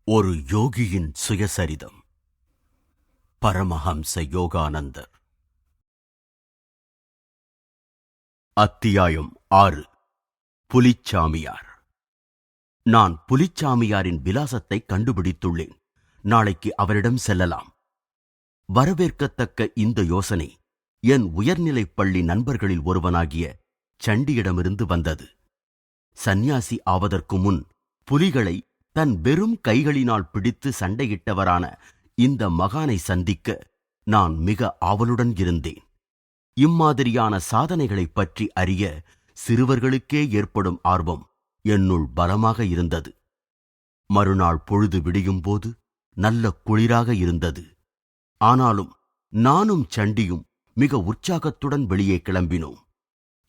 ஒரு யோகியின் சுயசரிதம். பரமஹம்ச யோகானந்தர். அத்தியாயம் 6. புலிச்சாமியார். நான் புலிச்சாமியாரின் விலாசத்தை கண்டுபிடித்துள்ளேன். நாளைக்கு அவரிடம் செல்லலாம். வரவேற்கத்தக்க இந்த யோசனை என் உயர்நிலைப் பள்ளி நண்பர்களில் ஒருவனாகிய சண்டியிடமிருந்து வந்தது. சந்நியாசி ஆவதற்கு முன் புலிகளை தன் வெறும் கைகளினால் பிடித்து சண்டையிட்டவரான இந்த மகானை சந்திக்க நான் மிக ஆவலுடன் இருந்தேன். இம்மாதிரியான சாதனைகளைப் பற்றி அறிய சிறுவர்களுக்கே ஏற்படும் ஆர்வம் என்னுள் பலமாக இருந்தது. மறுநாள் பொழுது விடியும்போது நல்ல குளிராக இருந்தது. ஆனாலும் நானும் சண்டியும் மிக உற்சாகத்துடன் வெளியே கிளம்பினோம்.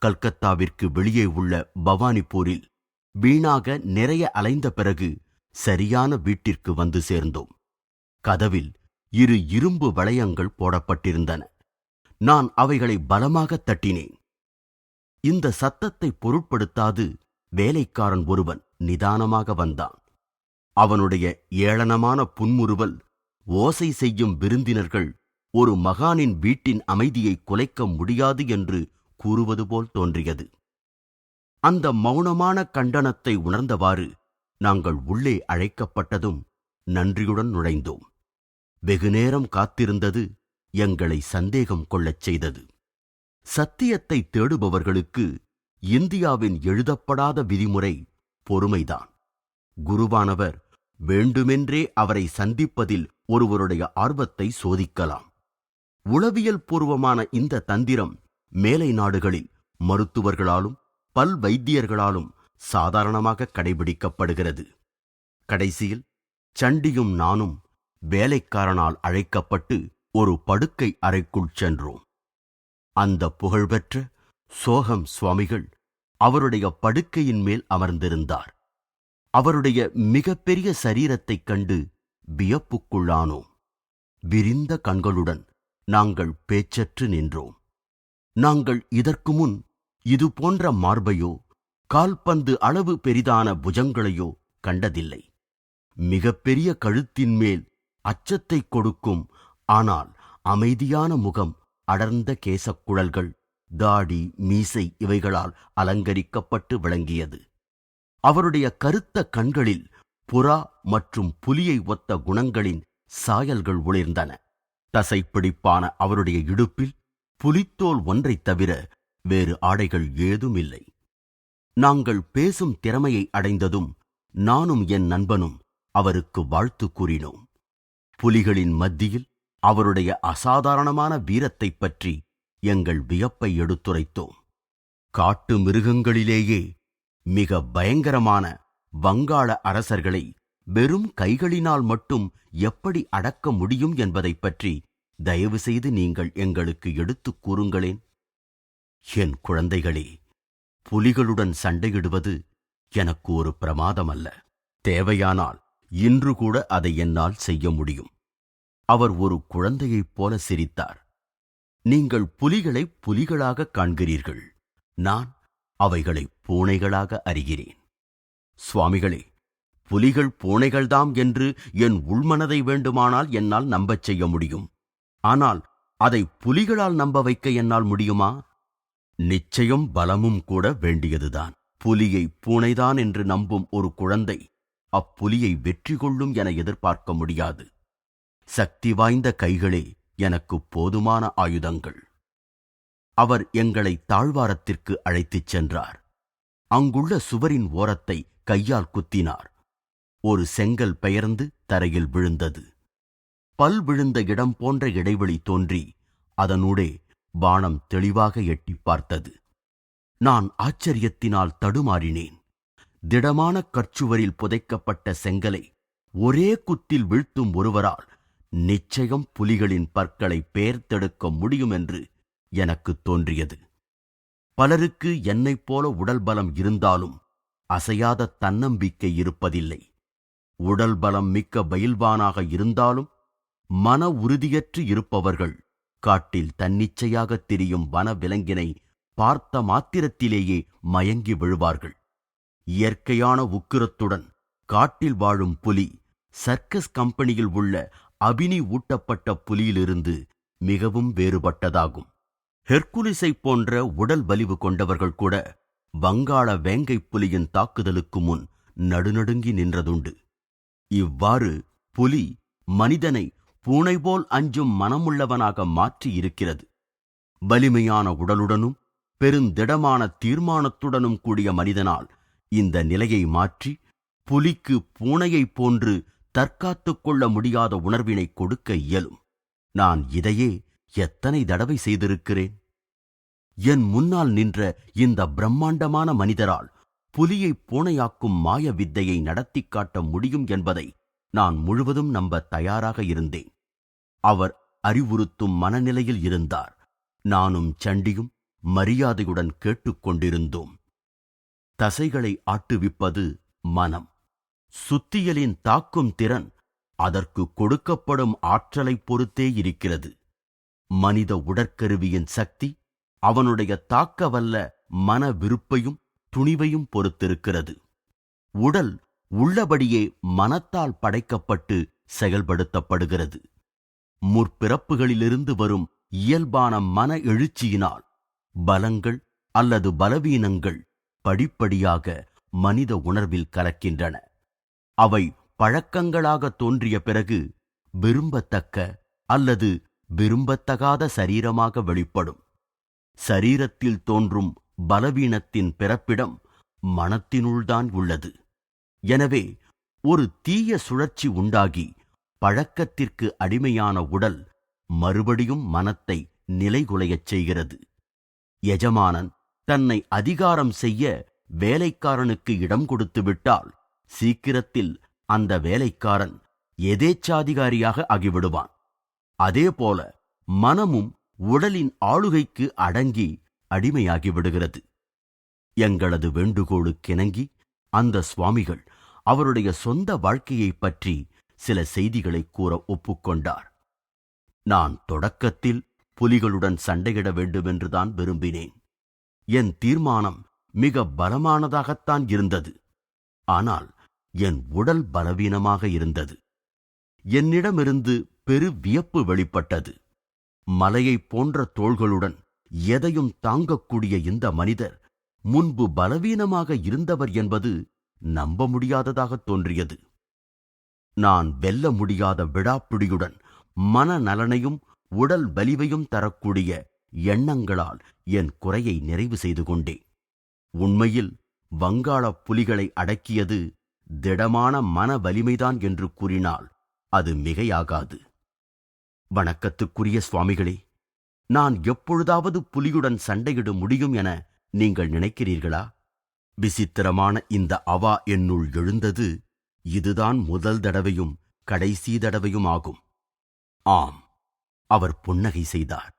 கல்கத்தாவிற்கு வெளியே உள்ள பவானிபூரில் வீணாக நிறைய அலைந்த பிறகு சரியான வீட்டிற்கு வந்து சேர்ந்தோம். கதவில் 2 இரும்பு வளையங்கள் போடப்பட்டிருந்தன. நான் அவைகளை பலமாக தட்டினேன். இந்த சத்தத்தை பொருட்படுத்தாது வேலைக்காரன் ஒருவன் நிதானமாக வந்தான். அவனுடைய ஏளனமான புன்முறுவல் ஓசை செய்யும் விருந்தினர்கள் ஒரு மகானின் வீட்டின் அமைதியை குலைக்க முடியாது என்று கூறுவது போல் தோன்றியது. அந்த மௌனமான கண்டனத்தை உணர்ந்தவாறு நாங்கள் உள்ளே அழைக்கப்பட்டதும் நன்றியுடன் நுழைந்தோம். வெகுநேரம் காத்திருந்தது எங்களை சந்தேகம் கொள்ளச் செய்தது. சத்தியத்தை தேடுபவர்களுக்கு இந்தியாவின் எழுதப்படாத விதிமுறை பொறுமைதான். குருவானவர் வேண்டுமென்றே அவரை சந்திப்பதில் ஒருவருடைய ஆர்வத்தை சோதிக்கலாம். உளவியல் பூர்வமான இந்த தந்திரம் மேலை நாடுகளில் மருத்துவர்களாலும் பல்வைத்தியர்களாலும் சாதாரணமாக கடைபிடிக்கப்படுகிறது. கடைசியில் சண்டியும் நானும் வேலைக்காரனால் அழைக்கப்பட்டு ஒரு படுக்கை அறைக்குள் சென்றோம். அந்த புகழ்பெற்ற சோகம் சுவாமிகள் அவருடைய படுக்கையின் மேல் அமர்ந்திருந்தார். அவருடைய மிகப்பெரிய சரீரத்தைக் கண்டு வியப்புக்குள்ளானோம். விரிந்த கண்களுடன் நாங்கள் பேச்சற்று நின்றோம். நாங்கள் இதற்கு முன் இது போன்ற மார்பையோ கால்பந்து அளவு பெரிதான புஜங்களையோ கண்டதில்லை. மிகப்பெரிய கழுத்தின் மேல் அச்சத்தைக் கொடுக்கும் ஆனால் அமைதியான முகம், அடர்ந்த கேசக்குழல்கள், தாடி, மீசை இவைகளால் அலங்கரிக்கப்பட்டு விளங்கியது. அவருடைய கருத்த கண்களில் புறா மற்றும் புலியை ஒத்த குணங்களின் சாயல்கள் ஒளிர்ந்தன. தசைப்பிடிப்பான அவருடைய இடுப்பில் புலித்தோல் ஒன்றைத் தவிர வேறு ஆடைகள் ஏதுமில்லை. நாங்கள் பேசும் திறமையை அடைந்ததும் நானும் என் நண்பனும் அவருக்கு வாழ்த்து கூறினோம். புலிகளின் மத்தியில் அவருடைய அசாதாரணமான வீரத்தைப் பற்றி எங்கள் வியப்பை எடுத்துரைத்தோம். காட்டு மிருகங்களிலேயே மிக பயங்கரமான வங்காள அரசர்களை வெறும் கைகளினால் மட்டும் எப்படி அடக்க முடியும் என்பதைப் பற்றி தயவு செய்து நீங்கள் எங்களுக்கு எடுத்துக் கூறுங்களேன். என் குழந்தைகளே, புலிகளுடன் சண்டையிடுவது எனக்கு ஒரு பிரமாதமல்ல. தேவையானால் இன்று கூட அதை என்னால் செய்ய முடியும். அவர் ஒரு குழந்தையைப் போல சிரித்தார். நீங்கள் புலிகளை புலிகளாக காண்கிறீர்கள். நான் அவைகளை பூனைகளாக அறிகிறேன். சுவாமிகளே, புலிகள் பூனைகள்தாம் என்று என் உள்மனதை வேண்டுமானால் என்னால் நம்பச் செய்ய முடியும். ஆனால் அதை புலிகளால் நம்ப வைக்க என்னால் முடியுமா? நிச்சயம் பலமும் கூட வேண்டியதுதான். புலியை பூனைதான் என்று நம்பும் ஒரு குழந்தை அப்புலியை வெற்றி கொள்ளும் என எதிர்பார்க்க முடியாது. சக்தி வாய்ந்த கைகளே எனக்கு போதுமான ஆயுதங்கள். அவர் எங்களை தாழ்வாரத்திற்கு அழைத்துச் சென்றார். அங்குள்ள சுவரின் ஓரத்தை கையால் குத்தினார். ஒரு செங்கல் பெயர்ந்து தரையில் விழுந்தது. பல் விழுந்த இடம் போன்ற இடைவெளி தோன்றி அதனூடே வானம் தெளிவாக எட்டிப் பார்த்தது. நான் ஆச்சரியத்தினால் தடுமாறினேன். திடமான கற்சுவரில் புதைக்கப்பட்ட செங்கலை ஒரே குத்தில் வீழ்த்தும் ஒருவரால் நிச்சயம் புலிகளின் பற்களை பெயர்த்தெடுக்க முடியும் என்று எனக்கு தோன்றியது. பலருக்கு என்னைப் போல உடல் பலம் இருந்தாலும் அசையாத தன்னம்பிக்கை இருப்பதில்லை. உடல் பலம் மிக்க பயில்வானாக இருந்தாலும் மன உறுதியற்று இருப்பவர்கள் காட்டில் தன்னிச்சையாக திரியும் வன விலங்கினை பார்த்த மாத்திரத்திலேயே மயங்கி விழுவார்கள். இயற்கையான உக்கிரத்துடன் காட்டில் வாழும் புலி சர்க்கஸ் கம்பெனியில் உள்ள அபினி ஊட்டப்பட்ட புலியிலிருந்து மிகவும் வேறுபட்டதாகும். ஹெர்குலிஸை போன்ற உடல் வலிவு கொண்டவர்கள் கூட வங்காள வேங்கை புலியின் தாக்குதலுக்கு முன் நடுநடுங்கி நின்றதுண்டு. இவ்வாறு புலி மனிதனை பூனை போல் அஞ்சும் மனமுள்ளவனாக மாற்றி இருக்கிறது. வலிமையான உடலுடனும் பெருந்திடமான தீர்மானத்துடனும் கூடிய மனிதனால் இந்த நிலையை மாற்றி புலிக்கு பூனையைப் போன்று தற்காத்துக் கொள்ள முடியாத உணர்வினை கொடுக்க இயலும். நான் இதையே எத்தனை தடவை செய்திருக்கிறேன். என் முன்னால் நின்ற இந்த பிரம்மாண்டமான மனிதரால் புலியை பூனையாக்கும் மாய வித்தையை நடத்தி காட்ட முடியும் என்பதை நான் முழுவதும் நம்ப தயாராக இருந்தேன். அவர் அறிவுறுத்தும் மனநிலையில் இருந்தார். நானும் சண்டியும் மரியாதையுடன் கேட்டுக்கொண்டிருந்தோம். தசைகளை ஆட்டுவிப்பது மனம். சுத்தியலின் தாக்கும் திறன் அதற்கு கொடுக்கப்படும் ஆற்றலைப் பொறுத்தே இருக்கிறது. மனித உடற்கருவியின் சக்தி அவனுடைய தாக்கவல்ல மன விருப்பையும் துணிவையும் பொறுத்திருக்கிறது. உடல் உள்ளபடியே மனத்தால் படைக்கப்பட்டு செயல்படுத்தப்படுகிறது. முற்பிறப்புகளிலிருந்து வரும் இயல்பான மன எழுச்சியினால் பலங்கள் அல்லது பலவீனங்கள் படிப்படியாக மனித உணர்வில் கலக்கின்றன. அவை பழக்கங்களாக தோன்றிய பிறகு விரும்பத்தக்க அல்லது விரும்பத்தகாத சரீரமாக வெளிப்படும். சரீரத்தில் தோன்றும் பலவீனத்தின் பிறப்பிடம் மனத்தினுள்தான் உள்ளது. எனவே ஒரு தீய சுழற்சி உண்டாகி பழக்கத்திற்கு அடிமையான உடல் மறுபடியும் மனத்தை நிலைகுலையச் செய்கிறது. எஜமானன் தன்னை அதிகாரம் செய்ய வேலைக்காரனுக்கு இடம் கொடுத்து விட்டால் சீக்கிரத்தில் அந்த வேலைக்காரன் எதேச்சாதிகாரியாக ஆகிவிடுவான். அதேபோல மனமும் உடலின் ஆளுகைக்கு அடங்கி அடிமையாகிவிடுகிறது. எங்களது வேண்டுகோளுக்கிணங்கி அந்த சுவாமிகள் அவருடைய சொந்த வாழ்க்கையைப் பற்றி சில செய்திகளை கூற ஒப்புக்கொண்டார். நான் தொடக்கத்தில் புலிகளுடன் சண்டையிட வேண்டுமென்றுதான் விரும்பினேன். என் தீர்மானம் மிக பலமானதாகத்தான் இருந்தது. ஆனால் என் உடல் பலவீனமாக இருந்தது. என்னிடமிருந்து பெரு வியப்பு வெளிப்பட்டது. மலையைப் போன்ற தோள்களுடன் எதையும் தாங்கக்கூடிய இந்த மனிதர் முன்பு பலவீனமாக இருந்தவர் என்பது நம்ப முடியாததாக தோன்றியது. நான் வெல்ல முடியாத விடாப்பிடியுடன் மனநலனையும் உடல் வலிவையும் தரக்கூடிய எண்ணங்களால் என் குறையை நிறைவு செய்து கொண்டேன். உண்மையில் வங்காள புலிகளை அடக்கியது திடமான மன வலிமைதான் என்று கூறினால் அது மிகையாகாது. வணக்கத்துக்குரிய சுவாமிகளே, நான் எப்பொழுதாவது புலியுடன் சண்டையிட முடியும் என நீங்கள் நினைக்கிறீர்களா? விசித்திரமான இந்த அவா என்னுள் எழுந்தது இதுதான் முதல் தடவையும் கடைசி தடவையும் ஆகும். ஆம், அவர் புன்னகை செய்தார்.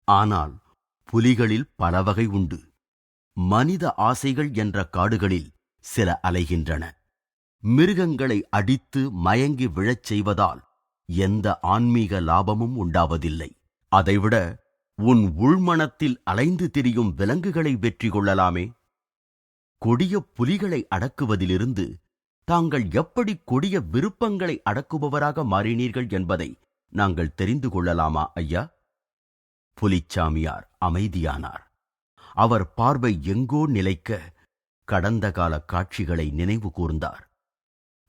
ஆனால் புலிகளில் பல வகை உண்டு. மனித ஆசைகள் என்ற காடுகளில் சில அலைகின்றன. மிருகங்களை அடித்து மயங்கி விழச் செய்வதால் எந்த ஆன்மீக லாபமும் உண்டாவதில்லை. அதைவிட உன் உள்மனத்தில் அலைந்து திரியும் விலங்குகளை வெற்றி கொள்ளலாமே. கொடிய புலிகளை அடக்குவதிலிருந்து தாங்கள் எப்படி கொடிய விருப்பங்களை அடக்குபவராக மாறினீர்கள் என்பதை நாங்கள் தெரிந்து கொள்ளலாமா ஐயா? புலிச்சாமியார் அமைதியானார். அவர் பார்வை எங்கோ நிலைக்க கடந்த கால காட்சிகளை நினைவு கூர்ந்தார்.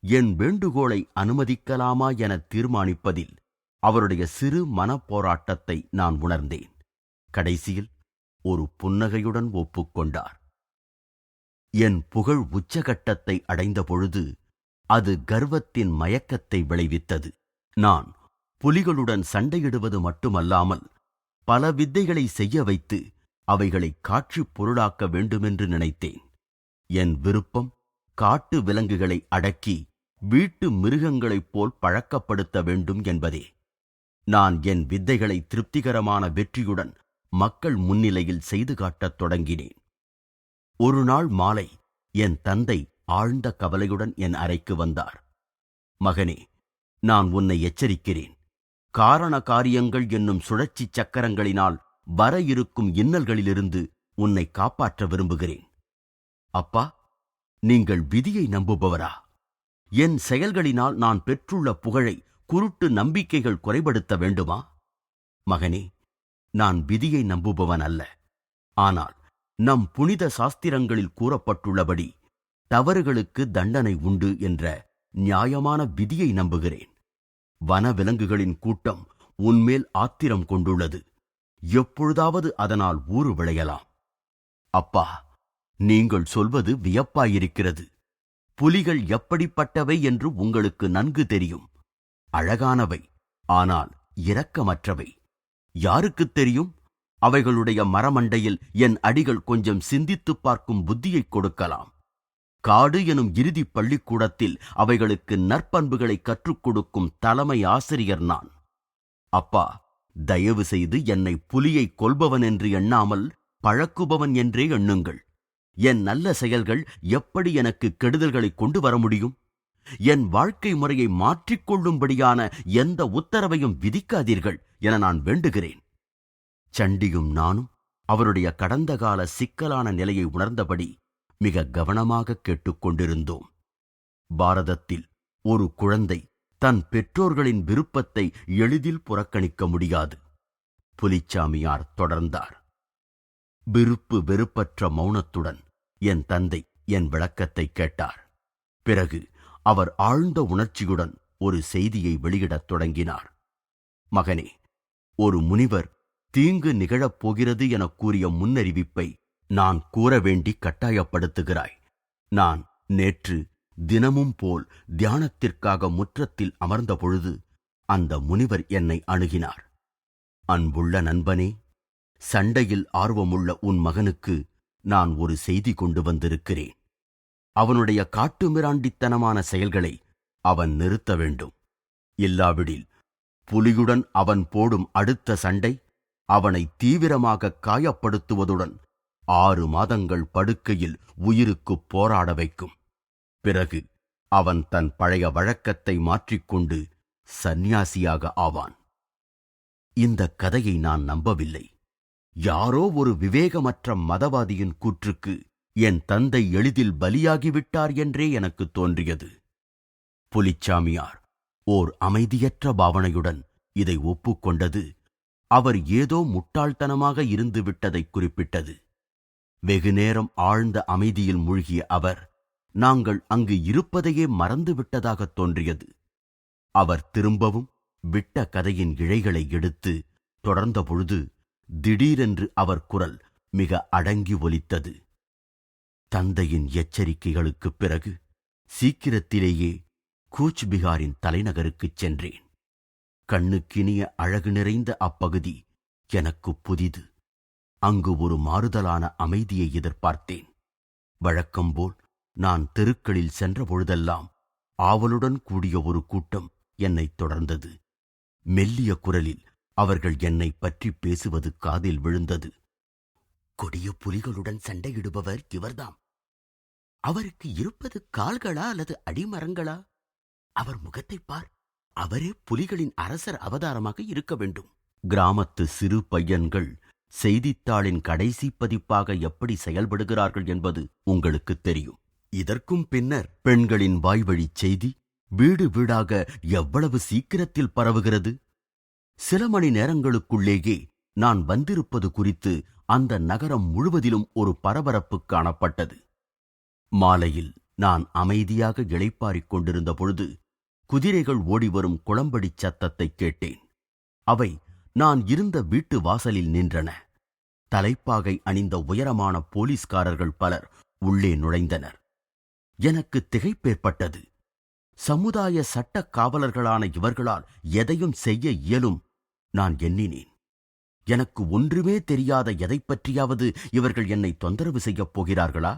என் வேண்டுகோளை அனுமதிக்கலாமா என தீர்மானிப்பதில் அவருடைய சிறு மனப்போராட்டத்தை நான் உணர்ந்தேன். கடைசியில் ஒரு புன்னகையுடன் ஒப்புக்கொண்டார். என் புகழ் உச்சகட்டத்தை அடைந்த பொழுது அது கர்வத்தின் மயக்கத்தை விளைவித்தது. நான் புலிகளுடன் சண்டையிடுவது மட்டுமல்லாமல் பல வித்தைகளை செய்ய வைத்து அவைகளை காட்சிப் பொருளாக்க வேண்டுமென்று நினைத்தேன். என் விருப்பம் காட்டு விலங்குகளை அடக்கி வீட்டு மிருகங்களைப் போல் பழக்கப்படுத்த வேண்டும் என்பதே. நான் என் வித்தைகளை திருப்திகரமான வெற்றியுடன் மக்கள் முன்னிலையில் செய்து காட்டத் தொடங்கினேன். ஒரு நாள் மாலை என் தந்தை ஆழ்ந்த கவலையுடன் என் அறைக்கு வந்தார். மகனே, நான் உன்னை எச்சரிக்கிறேன். காரண காரியங்கள் என்னும் சுழற்சி சக்கரங்களினால் வர இருக்கும் இன்னல்களிலிருந்து உன்னை காப்பாற்ற விரும்புகிறேன். அப்பா, நீங்கள் விதியை நம்புபவரா? என் செயல்களினால் நான் பெற்றுள்ள புகழை குருட்டு நம்பிக்கைகள் குறைபடுத்த வேண்டுமா? மகனே, நான் விதியை நம்புபவன் அல்ல. ஆனால் நம் புனித சாஸ்திரங்களில் கூறப்பட்டுள்ளபடி தவறுகளுக்கு தண்டனை உண்டு என்ற நியாயமான விதியை நம்புகிறேன். வனவிலங்குகளின் கூட்டம் உன்மேல் ஆத்திரம் கொண்டுள்ளது. எப்பொழுதாவது அதனால் ஊறு விளையலாம். அப்பா, நீங்கள் சொல்வது வியப்பாயிருக்கிறது. புலிகள் எப்படிப்பட்டவை என்று உங்களுக்கு நன்கு தெரியும். அழகானவை, ஆனால் இரக்கமற்றவை. யாருக்குத் தெரியும்? அவைகளுடைய மரமண்டையில் என் அடிகள் கொஞ்சம் சிந்தித்துப் பார்க்கும் புத்தியைக் கொடுக்கலாம். காடு எனும் இறுதி பள்ளிக்கூடத்தில் அவைகளுக்கு நற்பண்புகளை கற்றுக் கொடுக்கும் தலைமை ஆசிரியர் நான். அப்பா, தயவு செய்து என்னை புலியை கொல்பவன் என்று எண்ணாமல் பழக்குபவன் என்றே எண்ணுங்கள். என் நல்ல செயல்கள் எப்படி எனக்கு கெடுதல்களை கொண்டு வர முடியும்? என் வாழ்க்கை முறையை மாற்றிக்கொள்ளும்படியான எந்த உத்தரவையும் விதிக்காதீர்கள் என நான் வேண்டுகிறேன். சண்டியும் நானும் அவருடைய கடந்த கால சிக்கலான நிலையை உணர்ந்தபடி மிக கவனமாக கேட்டுக்கொண்டிருந்தோம். பாரதத்தில் ஒரு குழந்தை தன் பெற்றோர்களின் விருப்பத்தை எளிதில் புறக்கணிக்க முடியாது. புலிச்சாமியார் தொடர்ந்தார். விருப்பு வெறுப்பற்ற மௌனத்துடன் என் தந்தை என் விளக்கத்தை கேட்டார். பிறகு அவர் ஆழ்ந்த உணர்ச்சியுடன் ஒரு செய்தியை வெளியிடத் தொடங்கினார். மகனே, ஒரு முனிவர் தீங்கு நிகழப் போகிறது என கூறிய முன்னறிவிப்பை நான் கூற வேண்டி கட்டாயப்படுத்துகிறாய். நான் நேற்று தினமும் போல் தியானத்திற்காக முற்றத்தில் அமர்ந்த பொழுது அந்த முனிவர் என்னை அணுகினார். அன்புள்ள நண்பனே, சண்டையில் ஆர்வமுள்ள உன் மகனுக்கு நான் ஒரு செய்தி கொண்டு வந்திருக்கிறேன். அவனுடைய காட்டுமிராண்டித்தனமான செயல்களை அவன் நிறுத்த வேண்டும். இல்லாவிடில் புலியுடன் அவன் போடும் அடுத்த சண்டை அவனை தீவிரமாக காயப்படுத்துவதுடன் 6 மாதங்கள் படுக்கையில் உயிருக்குப் போராட வைக்கும். பிறகு அவன் தன் பழைய வழக்கத்தை மாற்றிக்கொண்டு சந்நியாசியாக ஆவான். இந்த கதையை நான் நம்பவில்லை. யாரோ ஒரு விவேகமற்ற மதவாதியின் கூற்றுக்கு என் தந்தை எளிதில் பலியாகிவிட்டார் என்றே எனக்கு தோன்றியது. புலிச்சாமியார் ஓர் அமைதியற்ற பாவனையுடன் இதை ஒப்புக்கொண்டது அவர் ஏதோ முட்டாள்தனமாக இருந்து விட்டதை குறிப்பிட்டது. வெகுநேரம் ஆழ்ந்த அமைதியில் மூழ்கிய அவர் நாங்கள் அங்கு இருப்பதையே மறந்துவிட்டதாகத் தோன்றியது. அவர் திரும்பவும் விட்ட கதையின் இழைகளை எடுத்து தொடர்ந்த பொழுது திடீரென்று அவர் குரல் மிக அடங்கி ஒலித்தது. தந்தையின் எச்சரிக்கைகளுக்குப் பிறகு சீக்கிரத்திலேயே கூச்பிகாரின் தலைநகருக்குச் சென்றேன். கண்ணுக்கினிய அழகு நிறைந்த அப்பகுதி எனக்கு புதிது. அங்கு ஒரு மாறுதலான அமைதியை எதிர்பார்த்தேன். வழக்கம்போல் நான் தெருக்களில் சென்ற பொழுதெல்லாம் ஆவலுடன் கூடிய ஒரு கூட்டம் என்னைத் தொடர்ந்தது. மெல்லிய குரலில் அவர்கள் என்னை பற்றி பேசுவது காதில் விழுந்தது. கொடிய புலிகளுடன் சண்டையிடுபவர் இவர்தாம். அவருக்கு இருப்பது கால்களா அல்லது அடிமரங்களா? அவர் முகத்தைப் பார், அவரே புலிகளின் அரசர் அவதாரமாக இருக்க வேண்டும். கிராமத்து சிறு பையன்கள் செய்தித்தாளின் கடைசி பதிப்பாக எப்படி செயல்படுகிறார்கள் என்பது உங்களுக்கு தெரியும். இதற்கும் பின்னர் பெண்களின் வாய்வழிச் செய்தி வீடு வீடாக எவ்வளவு சீக்கிரத்தில் பரவுகிறது. சில மணி நேரங்களுக்குள்ளேயே நான் வந்திருப்பது குறித்து அந்த நகரம் முழுவதிலும் ஒரு பரபரப்பு காணப்பட்டது. மாலையில் நான் அமைதியாக இளைப்பாறிக் கொண்டிருந்த பொழுது குதிரைகள் ஓடிவரும் குளம்படிச் சத்தத்தை கேட்டேன். அவை நான் இருந்த வீட்டு வாசலில் நின்றன. தலைப்பாகை அணிந்த உயரமான போலீஸ்காரர்கள் பலர் உள்ளே நுழைந்தனர். எனக்கு திகைப்பேற்பட்டது. சமுதாய சட்டக் காவலர்களான இவர்களால் எதையும் செய்ய இயலும் நான் எண்ணினேன். எனக்கு ஒன்றுமே தெரியாத எதைப் பற்றியாவது இவர்கள் என்னை தொந்தரவு செய்யப் போகிறார்களா?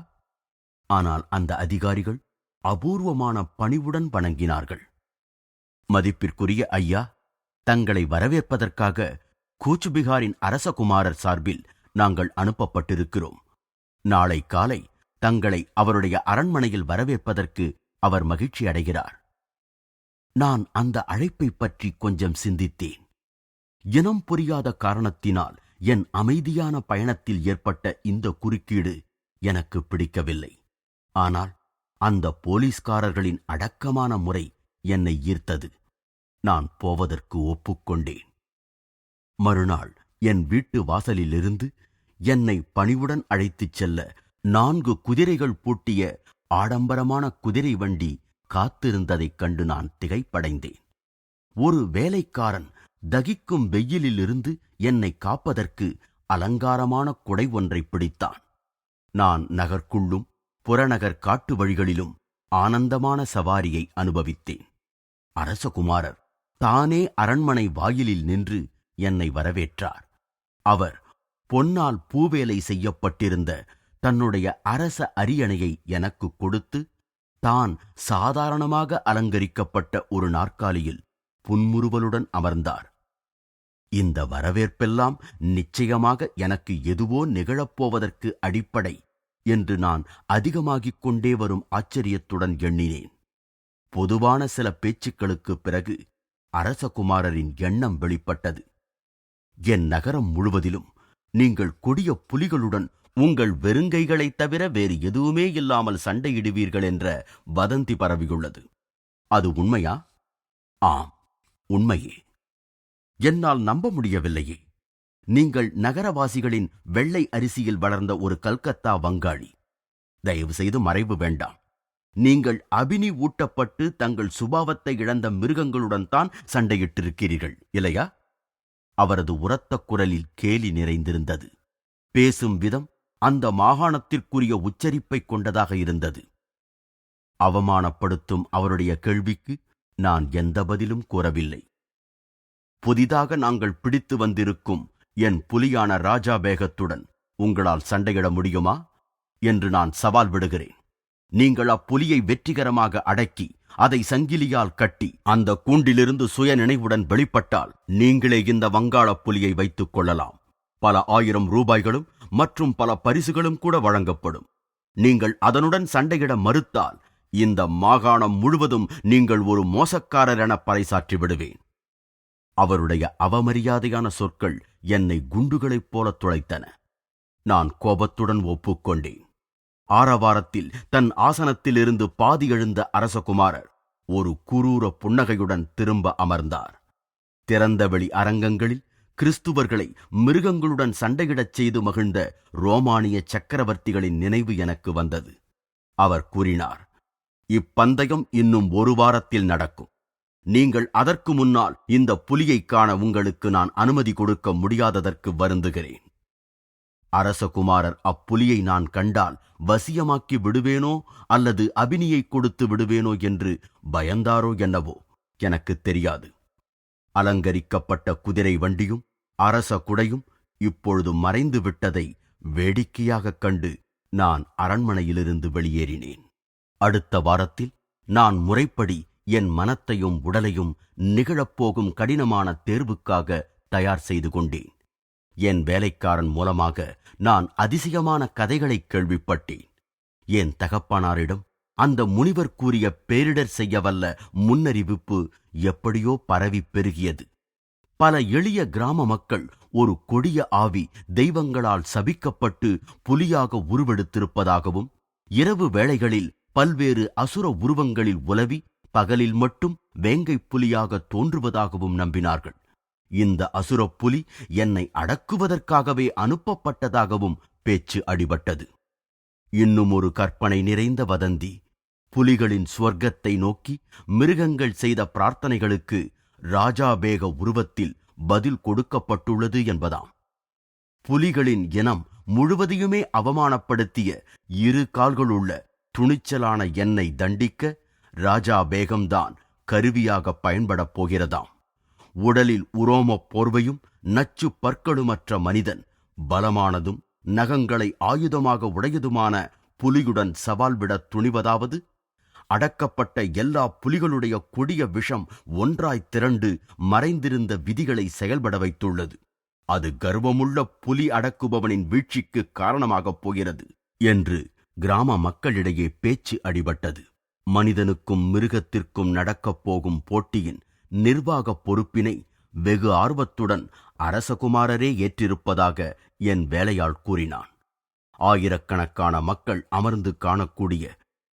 ஆனால் அந்த அதிகாரிகள் அபூர்வமான பணிவுடன் வணங்கினார்கள். மதிப்பிற்குரிய ஐயா, தங்களை வரவேற்பதற்காக கூச்பிகாரின் அரசகுமாரர் சார்பில் நாங்கள் அனுப்பப்பட்டிருக்கிறோம். நாளை காலை தங்களை அவருடைய அரண்மனையில் வரவேற்பதற்கு அவர் மகிழ்ச்சி அடைகிறார். நான் அந்த அழைப்பை பற்றி கொஞ்சம் சிந்தித்தேன். இனம் புரியாத காரணத்தினால் என் அமைதியான பயணத்தில் ஏற்பட்ட இந்த குறுக்கீடு எனக்கு பிடிக்கவில்லை. ஆனால் அந்த போலீஸ்காரர்களின் அடக்கமான முறை என்னை ஈர்த்தது. நான் போவதற்கு ஒப்புக்கொண்டேன். மறுநாள் என் வீட்டு வாசலிலிருந்து என்னை பணிவுடன் அழைத்துச் செல்ல 4 குதிரைகள் பூட்டிய ஆடம்பரமான குதிரை வண்டி காத்திருந்ததைக் கண்டு நான் திகைப்படைந்தேன். ஒரு வேலைக்காரன் தகிக்கும் வெயிலிலிருந்து என்னை காப்பதற்கு அலங்காரமான குடை ஒன்றை பிடித்தான். நான் நகர்க்குள்ளும் புறநகர் காட்டு வழிகளிலும் ஆனந்தமான சவாரியை அனுபவித்தேன். அரசகுமாரர் தானே அரண்மனை வாயிலில் நின்று என்னை வரவேற்றார். அவர் பொன்னால் பூவேலை செய்யப்பட்டிருந்த தன்னுடைய அரச அரியணையை எனக்கு கொடுத்து, தான் சாதாரணமாக அலங்கரிக்கப்பட்ட ஒரு நாற்காலியில் புன்முறுவலுடன் அமர்ந்தார். இந்த வரவேற்பெல்லாம் நிச்சயமாக எனக்கு எதுவோ நிகழப்போவதற்கு அடிப்படை என்று நான் அதிகமாகிக் கொண்டே வரும் ஆச்சரியத்துடன் எண்ணினேன். பொதுவான சில பேச்சுக்களுக்குப் பிறகு அரசகுமாரரின் எண்ணம் வெளிப்பட்டது. என் நகரம் முழுவதிலும் நீங்கள் கொடிய புலிகளுடன் உங்கள் வெறுங்கைகளைத் தவிர வேறு எதுவுமே இல்லாமல் சண்டையிடுவீர்கள் என்ற வதந்தி பரவியுள்ளது. அது உண்மையா? ஆம், உண்மையே. என்னால் நம்ப முடியவில்லையே. நீங்கள் நகரவாசிகளின் வெள்ளை அரிசியில் வளர்ந்த ஒரு கல்கத்தா வங்காளி. தயவு செய்து மறைவு வேண்டாம். நீங்கள் அபினி ஊட்டப்பட்டு தங்கள் சுபாவத்தை இழந்த மிருகங்களுடன் தான் சண்டையிட்டிருக்கிறீர்கள், இல்லையா? அவரது உரத்த குரலில் கேலி நிறைந்திருந்தது. பேசும் விதம் அந்த மாகாணத்திற்குரிய உச்சரிப்பை கொண்டதாக இருந்தது. அவமானப்படுத்தும் அவருடைய கேள்விக்கு நான் எந்த பதிலும் கூறவில்லை. புதிதாக நாங்கள் பிடித்து வந்திருக்கும் என் புலியான ராஜா பேகத்துடன் உங்களால் சண்டையிட முடியுமா என்று நான் சவால் விடுகிறேன். நீங்கள் அப்புலியை வெற்றிகரமாக அடக்கி அதை சங்கிலியால் கட்டி அந்த கூண்டிலிருந்து சுய நினைவுடன் வெளிப்பட்டால் நீங்களே இந்த வங்காளப் புலியை வைத்துக் கொள்ளலாம். பல 1000 ரூபாய்களும் மற்றும் பல பரிசுகளும் கூட வழங்கப்படும். நீங்கள் அதனுடன் சண்டையிட மறுத்தால் இந்த மாகாணம் முழுவதும் நீங்கள் ஒரு மோசக்காரர் என பறைசாற்றி விடுவேன். அவருடைய அவமரியாதையான சொற்கள் என்னை குண்டுகளைப் போல துளைத்தன. நான் கோபத்துடன் ஒப்புக்கொண்டேன். ஆரவாரத்தில் தன் ஆசனத்திலிருந்து பாதி எழுந்த அரசகுமாரர் ஒரு குரூர புன்னகையுடன் திரும்ப அமர்ந்தார். திறந்தவெளி அரங்கங்களில் கிறிஸ்துவர்களை மிருகங்களுடன் சண்டையிடச் செய்து மகிழ்ந்த ரோமானிய சக்கரவர்த்திகளின் நினைவு எனக்கு வந்தது. அவர் கூறினார், இப்பந்தயம் இன்னும் 1 வாரத்தில் நடக்கும். நீங்கள் அதற்கு முன்னால் இந்த புலியைக் காண உங்களுக்கு நான் அனுமதி கொடுக்க முடியாததற்கு வருந்துகிறேன். அரசகுமாரர் அப்புலியை நான் கண்டால் வசியமாக்கி விடுவேனோ அல்லது அபினியை கொடுத்து விடுவேனோ என்று பயந்தாரோ என்னவோ எனக்குத் தெரியாது. அலங்கரிக்கப்பட்ட குதிரை வண்டியும் அரச குடையும் இப்பொழுது மறைந்து விட்டதை வேடிக்கையாகக் கண்டு நான் அரண்மனையிலிருந்து வெளியேறினேன். அடுத்த வாரத்தில் நான் முறைப்படி என் மனத்தையும் உடலையும் நிகழப்போகும் கடினமான தேர்வுக்காக தயார் செய்து கொண்டேன். என் வேலைக்காரன் மூலமாக நான் அதிசயமான கதைகளைக் கேள்விப்பட்டேன். என் தகப்பனாரிடம் அந்த முனிவர் கூறிய பேரிடர் செய்யவல்ல முன்னறிவிப்பு எப்படியோ பரவி பெருகியது. பல எளிய கிராம மக்கள் ஒரு கொடிய ஆவி தெய்வங்களால் சபிக்கப்பட்டு புலியாக உருவெடுத்திருப்பதாகவும், இரவு வேளைகளில் பல்வேறு அசுர உருவங்களில் உலவி பகலில் மட்டும் வேங்கை புலியாக தோன்றுவதாகவும் நம்பினார்கள். இந்த அசுரப் புலி என்னை அடக்குவதற்காகவே அனுப்பப்பட்டதாகவும் பேச்சு அடிபட்டது. இன்னும் ஒரு கற்பனை நிறைந்த வதந்தி புலிகளின் சுவர்க்கத்தை நோக்கி மிருகங்கள் செய்த பிரார்த்தனைகளுக்கு ராஜாபேக உருவத்தில் பதில் கொடுக்கப்பட்டுள்ளது என்பதாம். புலிகளின் இனம் முழுவதையுமே அவமானப்படுத்திய 2 கால்களுள்ள துணிச்சலான என்னை தண்டிக்க ராஜா பேகம்தான் கருவியாக பயன்படப் போகிறதாம். உடலில் உரோமப் போர்வையும் நச்சு பற்களுமற்ற மனிதன் பலமானதும் நகங்களை ஆயுதமாக உடையதுமான புலியுடன் சவால் விட துணிவதாவது அடக்கப்பட்ட எல்லா புலிகளுடைய கொடிய விஷம் ஒன்றாய் திரண்டு மறைந்திருந்த விதிகளை செயல்பட வைத்துள்ளது. அது கர்வமுள்ள புலி அடக்குபவனின் வீழ்ச்சிக்கு காரணமாகப் போகிறது என்று கிராம மக்களிடையே பேச்சு அடிபட்டது. மனிதனுக்கும் மிருகத்திற்கும் நடக்கப் போகும் போட்டியின் நிர்வாகப் பொறுப்பினை வெகு ஆர்வத்துடன் அரசகுமாரரே ஏற்றிருப்பதாக என் வேலையாள் கூறினான். ஆயிரக்கணக்கான மக்கள் அமர்ந்து காணக்கூடிய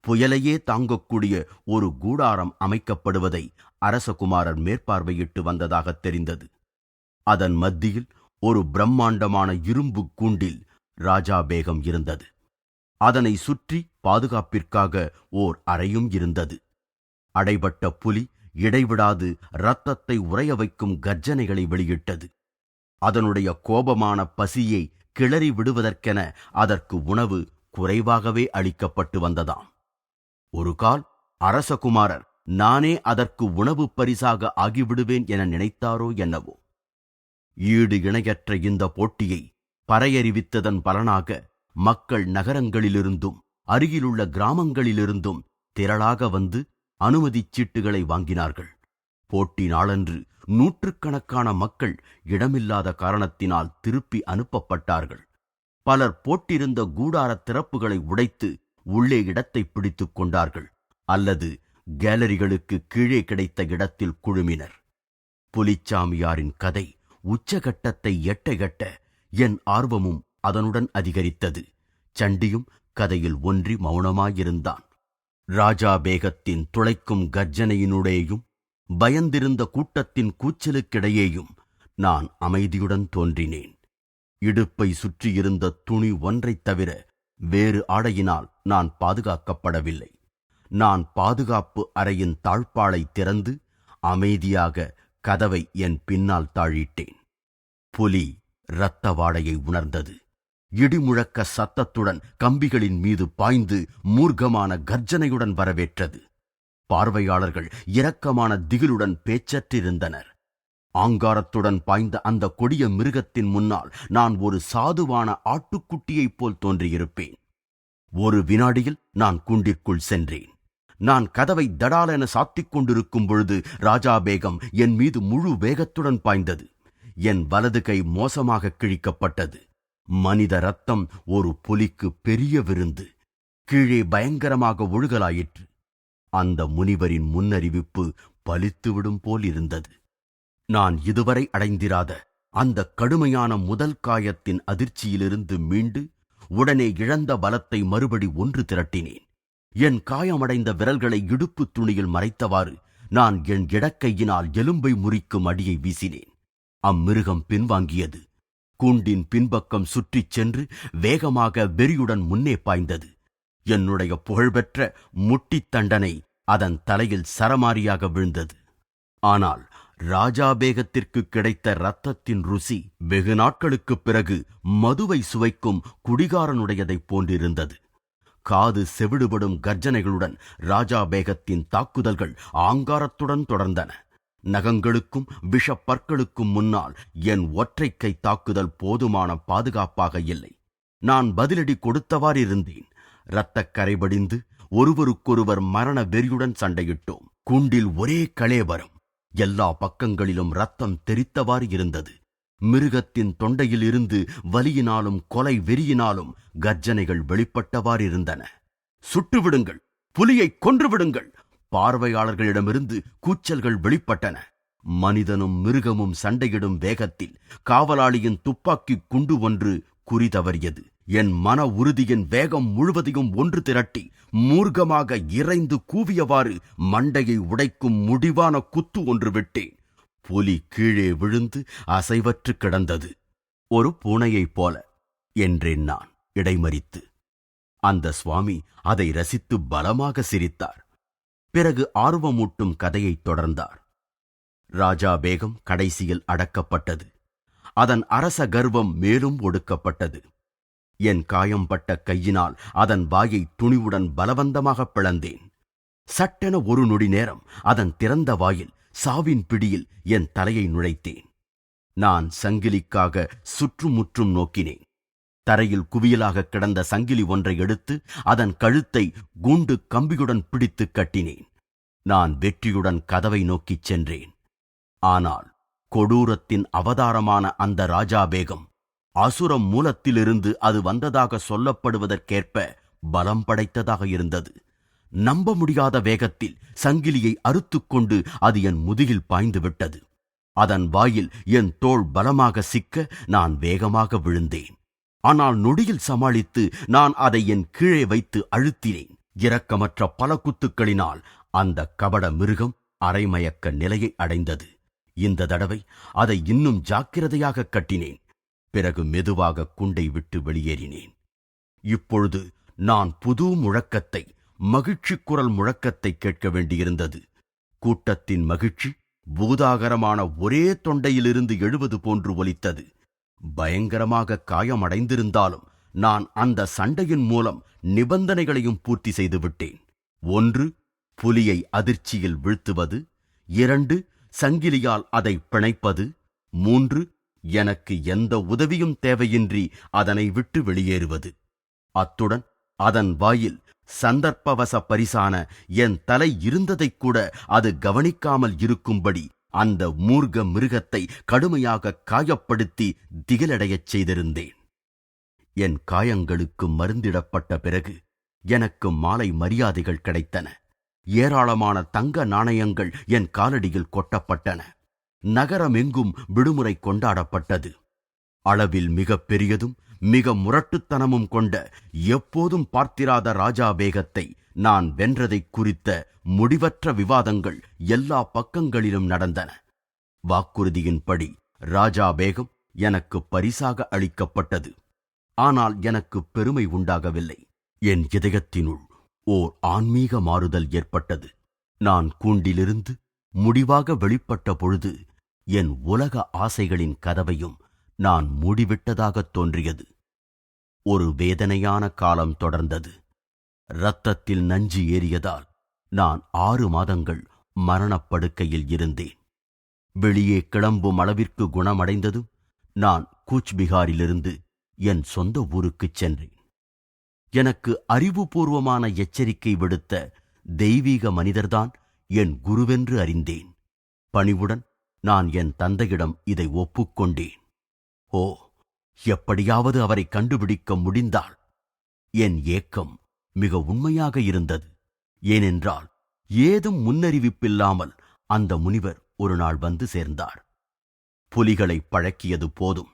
புயலையே தாங்கக்கூடிய ஒரு கூடாரம் அமைக்கப்படுவதை அரசகுமாரர் மேற்பார்வையிட்டு வந்ததாக தெரிந்தது. அதன் மத்தியில் ஒரு பிரம்மாண்டமான இரும்பு கூண்டில் ராஜா பேகம் இருந்தது. அதனை சுற்றி பாதுகாப்பிற்காக ஓர் அறையும் இருந்தது. அடைபட்ட புலி இடைவிடாது இரத்தத்தை உறைய வைக்கும் கர்ஜனைகளை வெளியிட்டது. அதனுடைய கோபமான பசியை கிளறி விடுவதற்கென அதற்கு உணவு குறைவாகவே அளிக்கப்பட்டு வந்ததாம். ஒரு கால் அரசகுமாரர் நானே அதற்கு உணவு பரிசாக ஆகிவிடுவேன் என நினைத்தாரோ என்னவோ. ஈடு இணையற்ற இந்த போட்டியை பறையறிவித்ததன் பலனாக மக்கள் நகரங்களிலிருந்தும் அருகிலுள்ள கிராமங்களிலிருந்தும் திரளாக வந்து அனுமதிச் சீட்டுகளை வாங்கினார்கள். போட்டி நாளன்று நூற்றுக்கணக்கான மக்கள் இடமில்லாத காரணத்தினால் திருப்பி அனுப்பப்பட்டார்கள். பலர் போட்டிருந்த கூடார திறப்புகளை உடைத்து உள்ளே இடத்தை பிடித்துக் கொண்டார்கள் அல்லது கேலரிகளுக்கு கீழே கிடைத்த இடத்தில் குழுமினர். புலிச்சாமியாரின் கதை உச்சகட்டத்தை எட்ட என் ஆர்வமும் அதனுடன் அதிகரித்தது. சண்டியும் கதையில் ஒன்றி மௌனமாயிருந்தான். ராஜா பேகத்தின் துளைக்கும் கர்ஜனையினுடேயும் பயந்திருந்த கூட்டத்தின் கூச்சலுக்கிடையேயும் நான் அமைதியுடன் தோன்றினேன். இடுப்பை சுற்றியிருந்த துணி ஒன்றைத் தவிர வேறு ஆடையினால் நான் பாதுகாக்கப்படவில்லை. நான் பாதுகாப்பு அறையின் தாழ்பாளை திறந்து அமைதியாக கதவை என் பின்னால் தாழிட்டேன். புலி இரத்த வாடையை உணர்ந்தது. இடிமுழக்க சத்தத்துடன் கம்பிகளின் மீது பாய்ந்து மூர்க்கமான கர்ஜனையுடன் வரவேற்றது. பார்வையாளர்கள் இரக்கமான திகிலுடன் பேச்சற்றிருந்தனர். ஆங்காரத்துடன் பாய்ந்த அந்த கொடிய மிருகத்தின் முன்னால் நான் ஒரு சாதுவான ஆட்டுக்குட்டியைப் போல் தோன்றியிருப்பேன். ஒரு வினாடியில் நான் கூண்டிற்குள் சென்றேன். நான் கதவை தடாலென சாத்திக் கொண்டிருக்கும் பொழுது ராஜா பேகம் என் மீது முழு வேகத்துடன் பாய்ந்தது. என் வலது கை மோசமாக கிழிக்கப்பட்டது. மனித ரத்தம் ஒரு புலிக்கு பெரிய விருந்து. கீழே பயங்கரமாக ஒழுகலாயிற்று. அந்த முனிவரின் முன்னறிவிப்பு பலித்துவிடும் போல் இருந்தது. நான் இதுவரை அடைந்திராத அந்த கடுமையான முதல் காயத்தின் அதிர்ச்சியிலிருந்து மீண்டு உடனே இழந்த பலத்தை மறுபடி ஒன்று திரட்டினேன். என் காயமடைந்த விரல்களை இடுப்பு துணியில் மறைத்தவாறு நான் என் இடக்கையினால் எலும்பை முறிக்கும் அடியை வீசினேன். அம்மிருகம் பின்வாங்கியது. கூண்டின் பின்பக்கம் சுற்றிச் சென்று வேகமாக வெறியுடன் முன்னே பாய்ந்தது. என்னுடைய புகழ்பெற்ற முட்டித் தண்டனை அதன் தலையில் சரமாரியாக விழுந்தது. ஆனால் ராஜாபேகத்திற்கு கிடைத்த இரத்தத்தின் ருசி வெகு நாட்களுக்குப் பிறகு மதுவை சுவைக்கும் குடிகாரனுடையதைப் போன்றிருந்தது. காது செவிடுபடும் கர்ஜனைகளுடன் ராஜாபேகத்தின் தாக்குதல்கள் ஆங்காரத்துடன் தொடர்ந்தன. நகங்களுக்கும் விஷப்பற்களுக்கும் முன்னால் என் ஒற்றைக்கை தாக்குதல் போதுமான பாதுகாப்பாக இல்லை. நான் பதிலடி கொடுத்தவாறிருந்தேன். இரத்தக் கரைபடிந்து ஒருவருக்கொருவர் மரண வெறியுடன் சண்டையிட்டோம். கூண்டில் ஒரே கலேபரம். எல்லா பக்கங்களிலும் இரத்தம் தெரித்தவாறு இருந்தது. மிருகத்தின் தொண்டையில் இருந்து வலியினாலும் கொலை வெறியினாலும் கர்ஜனைகள் வெளிப்பட்டவாறிருந்தன. சுட்டுவிடுங்கள், புலியை கொன்றுவிடுங்கள்! பார்வையாளர்களிடமிருந்து கூச்சல்கள் வெளிப்பட்டன. மனிதனும் மிருகமும் சண்டையிடும் வேகத்தில் காவலாளியின் துப்பாக்கி குண்டு ஒன்று குறி தவறியது. என் மன உறுதியின் வேகம் முழுவதையும் ஒன்று திரட்டி மூர்க்கமாக இறைந்து கூவியவாறு மண்டையை உடைக்கும் முடிவான குத்து ஒன்று விட்டேன். புலி கீழே விழுந்து அசைவற்று கிடந்தது. ஒரு பூனையைப் போல என்றேன் நான் இடைமறித்து. அந்த சுவாமி அதை ரசித்து பலமாக சிரித்தார். பிறகு ஆர்வமூட்டும் கதையைத் தொடர்ந்தார். ராஜா பேகம் கடைசியில் அடக்கப்பட்டது. அதன் அரச கர்வம் மேலும் ஒடுக்கப்பட்டது. என் காயம்பட்ட கையினால் அதன் வாயை துணிவுடன் பலவந்தமாக பிளந்தேன். சட்டென ஒரு நொடி நேரம் அதன் திறந்த வாயில் சாவின் பிடியில் என் தலையை நுழைத்தேன். நான் சங்கிலிக்காக சுற்றுமுற்றும் நோக்கினேன். தரையில் குவியலாக கிடந்த சங்கிலி ஒன்றை எடுத்து அதன் கழுத்தை கூண்டு கம்பியுடன் பிடித்து கட்டினேன். நான் வெற்றியுடன் கதவை நோக்கிச் சென்றேன். ஆனால் கொடூரத்தின் அவதாரமான அந்த ராஜா பேகம் அசுரம் மூலத்திலிருந்து அது வந்ததாக சொல்லப்படுவதற்கேற்ப பலம் படைத்ததாக இருந்தது. நம்ப முடியாத வேகத்தில் சங்கிலியை அறுத்துக்கொண்டு அது என் முதுகில் பாய்ந்து விட்டது. அதன் வாயில் என் தோள் பலமாக சிக்க நான் வேகமாக விழுந்தேன். ஆனால் நொடியில் சமாளித்து நான் அதை என் கீழே வைத்து அழுத்தினேன். இரக்கமற்ற பல குத்துக்களினால் அந்த கபட மிருகம் அரைமயக்க நிலையை அடைந்தது. இந்த தடவை அதை இன்னும் ஜாக்கிரதையாக கட்டினேன். பிறகு மெதுவாக குண்டை விட்டு வெளியேறினேன். இப்பொழுது நான் புது முழக்கத்தை, மகிழ்ச்சி குரல் முழக்கத்தை கேட்க வேண்டியிருந்தது. கூட்டத்தின் மகிழ்ச்சி பூதாகரமான ஒரே தொண்டையிலிருந்து எழுவது போன்று ஒலித்தது. பயங்கரமாக காயமடைந்திருந்தாலும் நான் அந்த சண்டையின் மூலம் நிபந்தனைகளையும் பூர்த்தி செய்து விட்டேன். 1, புலியை அதிர்ச்சியில் வீழ்த்துவது. 2, சங்கிலியால் அதை பிணைப்பது. 3, எனக்கு எந்த உதவியும் தேவையின்றி அதனை விட்டு வெளியேறுவது. அத்துடன் அதன் வாயில் சந்தர்ப்பவச பரிசான என் தலை இருந்ததைக் கூட அது கவனிக்காமல் இருக்கும்படி அந்த மூர்க்க மிருகத்தை கடுமையாக காயப்படுத்தி திகிலடையச் செய்திருந்தேன். என் காயங்களுக்கு மருந்திடப்பட்ட பிறகு எனக்கு மாலை மரியாதைகள் கிடைத்தன. ஏராளமான தங்க நாணயங்கள் என் காலடியில் கொட்டப்பட்டன. நகரமெங்கும் விடுமுறை கொண்டாடப்பட்டது. அளவில் மிக பெரியதும் மிக முரட்டுத்தனமும் கொண்ட, எப்போதும் பார்த்திராத ராஜா பேகத்தை நான் வென்றதைக் குறித்த முடிவற்ற விவாதங்கள் எல்லா பக்கங்களிலும் நடந்தன. வாக்குறுதியின்படி ராஜா பேகம் எனக்கு பரிசாக அளிக்கப்பட்டது. ஆனால் எனக்கு பெருமை உண்டாகவில்லை. என் இதயத்தினுள் ஓர் ஆன்மீக மாறுதல் ஏற்பட்டது. நான் கூண்டிலிருந்து முடிவாக வெளிப்பட்ட பொழுது என் உலக ஆசைகளின் கதவையும் நான் மூடிவிட்டதாகத் தோன்றியது. ஒரு வேதனையான காலம் தொடர்ந்தது. இரத்தத்தில் நஞ்சு ஏறியதால் நான் 6 மாதங்கள் மரணப்படுக்கையில் இருந்தேன். வெளியே கிளம்பும் அளவிற்கு குணமடைந்ததும் நான் கூச்பிகாரிலிருந்து என் சொந்த ஊருக்குச் சென்றேன். எனக்கு அறிவுபூர்வமான எச்சரிக்கை விடுத்த தெய்வீக மனிதர்தான் என் குருவென்று அறிந்தேன். பணிவுடன் நான் என் தந்தையிடம் இதை ஒப்புக்கொண்டேன். ஓ, எப்படியாவது அவரை கண்டுபிடிக்க முடிந்தால். என் ஏக்கம் மிக உண்மையாக இருந்தது. ஏனென்றால் ஏதும் முன்னறிவிப்பில்லாமல் அந்த முனிவர் ஒரு நாள் வந்து சேர்ந்தார். புலிகளை பழக்கியது போதும்.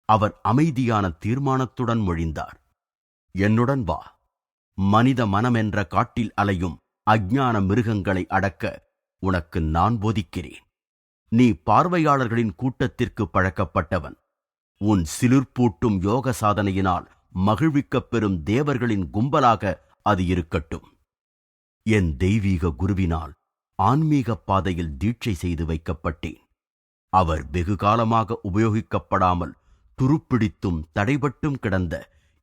அவர் அமைதியான தீர்மானத்துடன் மொழிந்தார். என்னுடன் வா. மனித மனமென்ற காட்டில் அலையும் அஞ்ஞான மிருகங்களை அடக்க உனக்கு நான் போதிக்கிறேன். நீ பார்வையாளர்களின் கூட்டத்திற்கு பழக்கப்பட்டவன். உன் சிலிர்ப்பூட்டும் யோக சாதனையினால் மகிழ்விக்கப் பெறும் தேவர்களின் கும்பலாக அது இருக்கட்டும். என் தெய்வீக குருவினால் ஆன்மீக பாதையில் தீட்சை செய்து வைக்கப்பட்டேன். அவர் வெகுகாலமாக உபயோகிக்கப்படாமல் துருப்பிடித்தும் தடைபட்டும் கிடந்த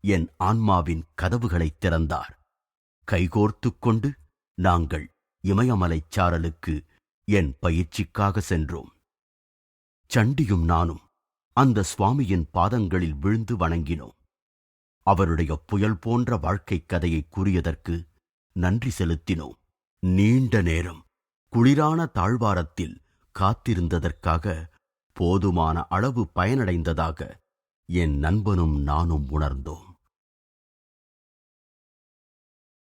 என் ஆன்மாவின் கதவுகளைத் திறந்தார். கைகோர்த்துக் கொண்டு நாங்கள் இமயமலைச் சாரலுக்கு என் பயிற்சிக்காக சென்றோம். சண்டியும் நானும் அந்த சுவாமியின் பாதங்களில் விழுந்து வணங்கினோம். அவருடைய புயல் போன்ற வாழ்க்கைக் கதையை கூறியதற்கு நன்றி செலுத்தினோம். நீண்ட நேரம் குளிரான தாழ்வாரத்தில் காத்திருந்ததற்காக போதுமான அளவு பயனடைந்ததாக என் நண்பனும் நானும் உணர்ந்தோம்.